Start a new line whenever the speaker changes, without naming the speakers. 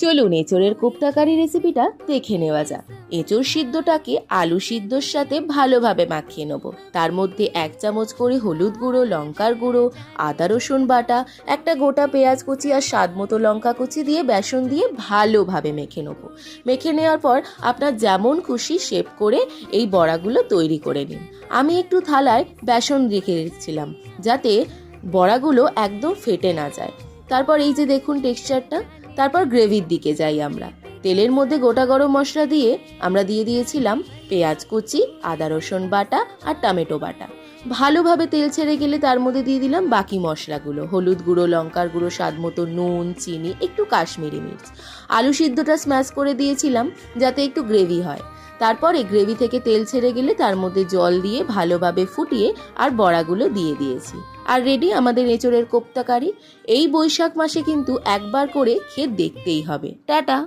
চলুন এঁচোড়ের কোপ্তাকারি রেসিপিটা দেখে নেওয়া যাক। এঁচোড় সিদ্ধটাকে আলু সিদ্ধর সাথে ভালোভাবে মাখিয়ে নেব। তার মধ্যে 1 চামচ করে হলুদ গুঁড়ো, লঙ্কার গুঁড়ো, আদা রসুন বাটা, একটা গোটা পেঁয়াজ কুচি আর স্বাদ মতো লঙ্কা কুচি দিয়ে বেসন দিয়ে ভালোভাবে মেখে নেব। মেখে নেওয়ার পর আপনার যেমন খুশি শেপ করে এই বড়াগুলো তৈরি করে নিন। আমি একটু থালায় বেসন রেখে রেখেছিলাম যাতে বড়াগুলো একদম ফেটে না যায়। তারপর এই যে দেখুন টেক্সচারটা। তারপর গ্রেভির দিকে যাই আমরা। তেলের মধ্যে গোটা গরম মশলা দিয়ে আমরা দিয়ে দিয়েছিলাম পেঁয়াজ কুচি, আদা রসুন বাটা আর টমেটো বাটা। ভালোভাবে তেল ছেড়ে গেলে তার মধ্যে দিয়ে দিলাম বাকি মশলাগুলো, হলুদ গুঁড়ো, লঙ্কার গুঁড়ো, স্বাদ মতো নুন, চিনি, একটু কাশ্মীরি মির্চ। আলু সিদ্ধটা স্ম্যাশ করে দিয়েছিলাম যাতে একটু গ্রেভি হয়। তারপর এই গ্রেভি থেকে তেল ছেড়ে গেলে তার মধ্যে জল দিয়ে ভালোভাবে ফুটিয়ে আর বড়াগুলো দিয়ে দিয়েছি। আর রেডি আমাদের এঁচোড়ের কোপ্তাকারি। এই বৈশাখ মাসে কিন্তু একবার করে খেয়ে দেখতেই হবে। টাটা।